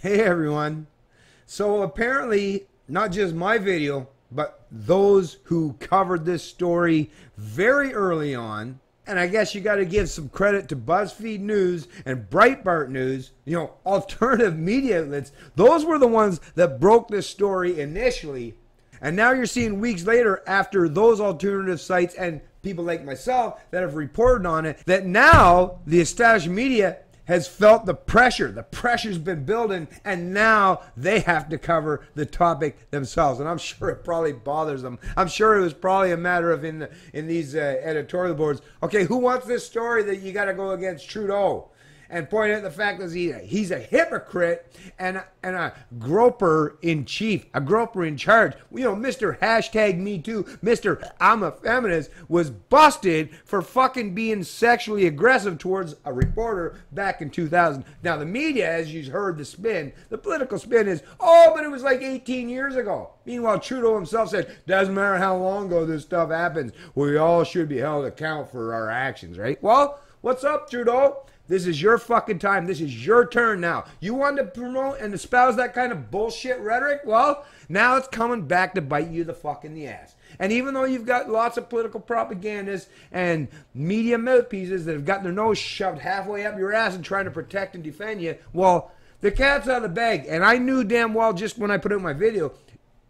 Hey everyone. So apparently, not just my video, but those who covered this story very early on, and I guess you got to give some credit to BuzzFeed News and Breitbart News, alternative media outlets. Those were the ones that broke this story initially. And now you're seeing weeks later, after those alternative sites and people like myself that have reported on it, that now the established media has felt the pressure. The pressure's been building, and now they have to cover the topic themselves. And I'm sure it probably bothers them. I'm sure it was probably a matter of in these editorial boards, okay, who wants this story that you got to go against Trudeau? And point out the fact that he's a hypocrite and a groper in chief, a groper in charge. Mr. Hashtag Me Too, Mr. I'm a Feminist was busted for fucking being sexually aggressive towards a reporter back in 2000. Now the media, as you heard the spin, the political spin is, oh, but it was like 18 years ago. Meanwhile, Trudeau himself said, doesn't matter how long ago this stuff happens, we all should be held accountable for our actions, right? Well, what's up, Trudeau? This is your fucking time. This is your turn now. You wanted to promote and espouse that kind of bullshit rhetoric? Well, now it's coming back to bite you the fuck in the ass. And even though you've got lots of political propagandists and media mouthpieces that have gotten their nose shoved halfway up your ass and trying to protect and defend you, well, the cat's out of the bag. And I knew damn well just when I put out my video,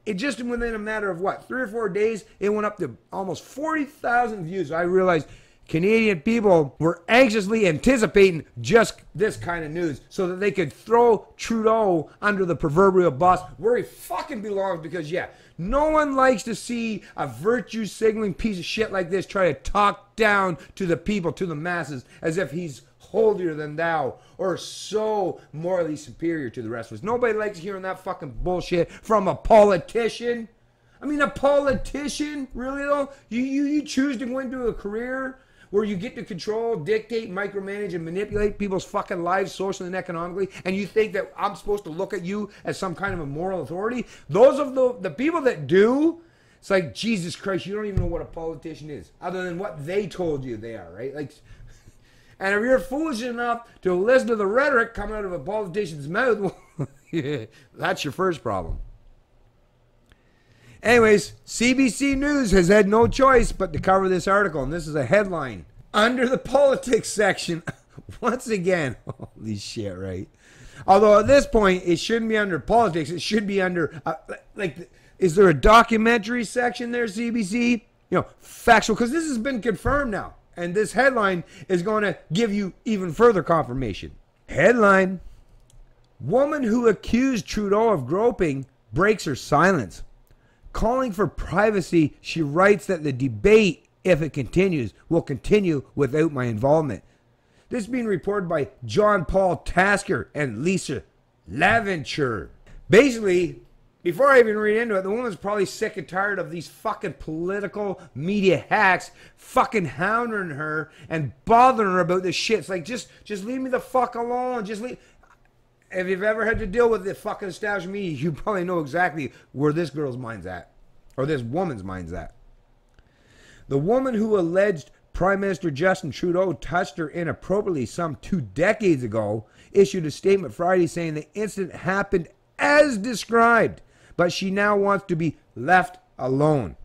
it just within a matter of 3 or 4 days, it went up to almost 40,000 views. I realized Canadian people were anxiously anticipating just this kind of news so that they could throw Trudeau under the proverbial bus where he fucking belongs, because, no one likes to see a virtue signaling piece of shit like this try to talk down to the people, to the masses, as if he's holier than thou or so morally superior to the rest of us. Nobody likes hearing that fucking bullshit from a politician. I mean, a politician? Really, though? You choose to go into a career where you get to control, dictate, micromanage, and manipulate people's fucking lives socially and economically, and you think that I'm supposed to look at you as some kind of a moral authority? Those of the people that do, it's like, Jesus Christ, you don't even know what a politician is, other than what they told you they are, right? Like, and if you're foolish enough to listen to the rhetoric coming out of a politician's mouth, well, that's your first problem. Anyways, CBC News has had no choice but to cover this article, and this is a headline. Under the politics section, once again, holy shit, right? Although at this point, it shouldn't be under politics. It should be under, is there a documentary section there, CBC? Factual, because this has been confirmed now. And this headline is going to give you even further confirmation. Headline: Woman who accused Trudeau of groping breaks her silence. Calling for privacy, she writes that the debate, if it continues, will continue without my involvement. This is being reported by John Paul Tasker and Lisa Laventure. Basically, before I even read into it, the woman's probably sick and tired of these fucking political media hacks fucking hounding her and bothering her about this shit. It's like, just leave me the fuck alone. Just leave. If you've ever had to deal with the fucking established media, you probably know exactly where this girl's mind's at. Or this woman's mind's at. The woman who alleged Prime Minister Justin Trudeau touched her inappropriately some 2 decades ago issued a statement Friday saying the incident happened as described, but she now wants to be left alone.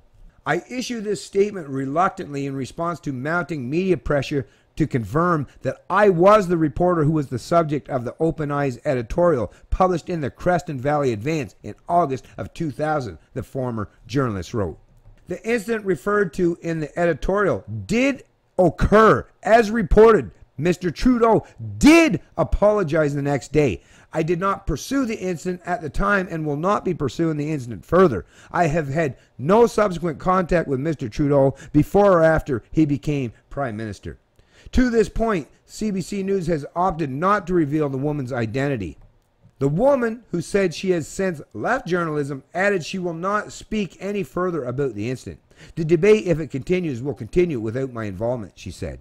I issue this statement reluctantly in response to mounting media pressure to confirm that I was the reporter who was the subject of the Open Eyes editorial published in the Creston Valley Advance in August of 2000, the former journalist wrote. The incident referred to in the editorial did occur as reported. Mr. Trudeau did apologize the next day. I did not pursue the incident at the time and will not be pursuing the incident further. I have had no subsequent contact with Mr. Trudeau before or after he became Prime Minister. To this point, CBC News has opted not to reveal the woman's identity. The woman, who said she has since left journalism, added she will not speak any further about the incident. The debate, if it continues, will continue without my involvement, she said.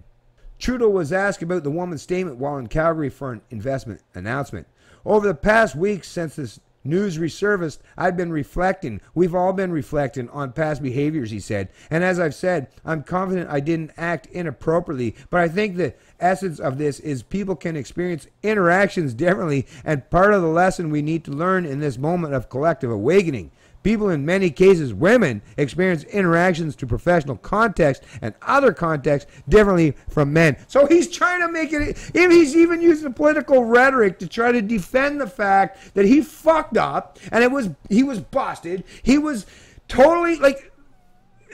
Trudeau was asked about the woman's statement while in Calgary for an investment announcement. Over the past week since this news resurfaced, I'd been reflecting. We've all been reflecting on past behaviors, he said. And as I've said, I'm confident I didn't act inappropriately. But I think the essence of this is people can experience interactions differently. And part of the lesson we need to learn in this moment of collective awakening. People, in many cases, women, experience interactions to professional context and other contexts differently from men. So he's trying to make it, he's even using political rhetoric to try to defend the fact that he fucked up and he was busted. He was totally, like,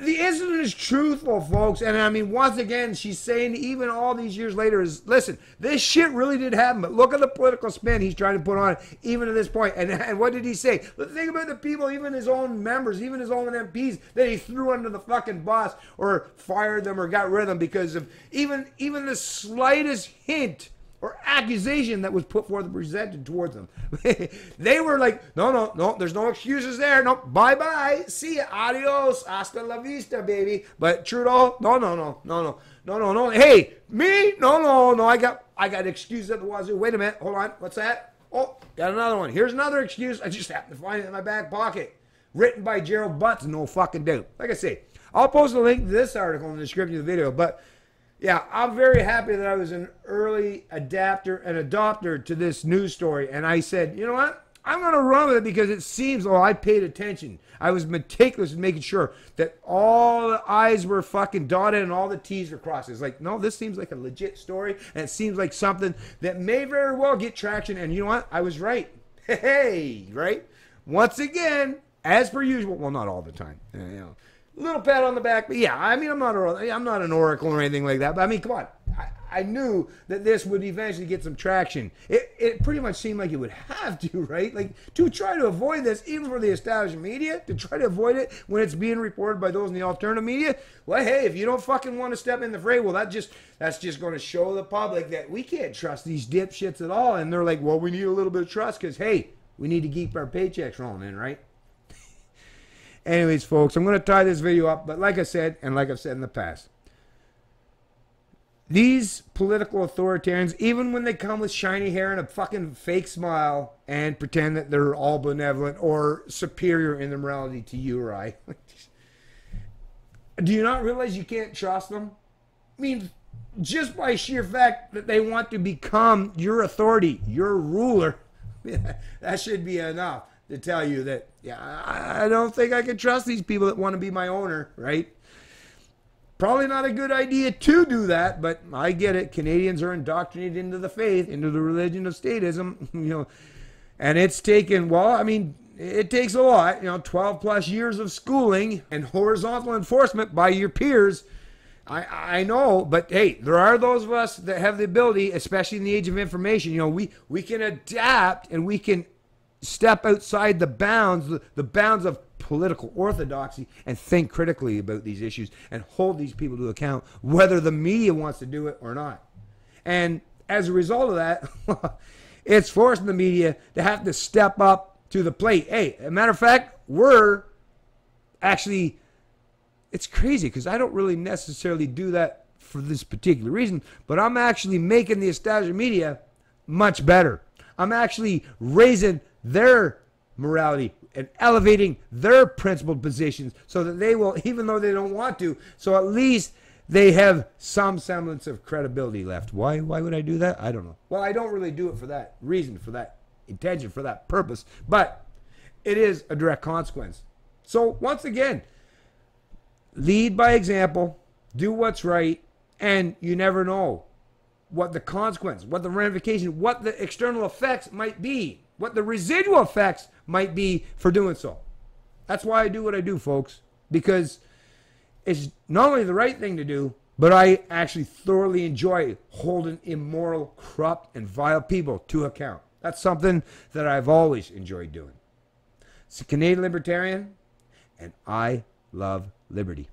the incident is truthful, folks. And I mean, once again, she's saying, even all these years later, is listen, this shit really did happen, but look at the political spin he's trying to put on it, even to this point. And what did he say? Think about the people, even his own members, even his own MPs, that he threw under the fucking bus or fired them or got rid of them because of even the slightest hint or accusation that was put forth and presented towards them. They were like, no, there's no excuses there. No, bye-bye. See ya. Adios. Hasta la vista, baby. But Trudeau, no. Hey, me? No. I got excuses at the wazoo. Wait a minute. Hold on. What's that? Oh, got another one. Here's another excuse. I just happened to find it in my back pocket. Written by Gerald Butts. No fucking doubt. Like I say, I'll post a link to this article in the description of the video, but yeah, I'm very happy that I was an early adopter to this news story. And I said, you know what? I'm going to run with it because it seems, I paid attention. I was meticulous in making sure that all the I's were fucking dotted and all the T's were crossed. It's like, no, this seems like a legit story. And it seems like something that may very well get traction. And you know what? I was right. Hey, right? Once again, as per usual, well, not all the time, you know. Little pat on the back, but yeah, I mean, I'm not an oracle or anything like that, but I mean, come on. I knew that this would eventually get some traction. It pretty much seemed like it would have to, right? Like, to try to avoid this, even for the established media, to try to avoid it when it's being reported by those in the alternative media, well, hey, if you don't fucking want to step in the fray, well, that's just going to show the public that we can't trust these dipshits at all. And they're like, well, we need a little bit of trust because, hey, we need to keep our paychecks rolling in, right? Anyways, folks, I'm going to tie this video up, but like I said, and like I've said in the past, these political authoritarians, even when they come with shiny hair and a fucking fake smile and pretend that they're all benevolent or superior in their morality to you or I, do you not realize you can't trust them? I mean, just by sheer fact that they want to become your authority, your ruler, that should be enough to tell you that, yeah, I don't think I can trust these people that want to be my owner, right? Probably not a good idea to do that, but I get it. Canadians are indoctrinated into the faith, into the religion of statism, you know, and it's taken, well, I mean, it takes a lot, 12 plus years of schooling and horizontal enforcement by your peers. I know, but hey, there are those of us that have the ability, especially in the age of information, we can adapt and we can step outside the bounds of political orthodoxy and think critically about these issues and hold these people to account, whether the media wants to do it or not. And as a result of that, it's forcing the media to have to step up to the plate. Hey, as a matter of fact, we're actually, it's crazy because I don't really necessarily do that for this particular reason, but I'm actually making the established media much better. I'm actually raising their morality and elevating their principled positions so that they will, even though they don't want to, so at least they have some semblance of credibility left. Why would I do that? I don't know. Well, I don't really do it for that reason, for that intention, for that purpose, but it is a direct consequence. So once again, lead by example, do what's right, and you never know what the consequence, what the ramification, what the external effects might be, what the residual effects might be for doing so. That's why I do what I do, folks, because it's not only the right thing to do, but I actually thoroughly enjoy holding immoral, corrupt, and vile people to account. That's something that I've always enjoyed doing. It's a Canadian Libertarian, and I love liberty.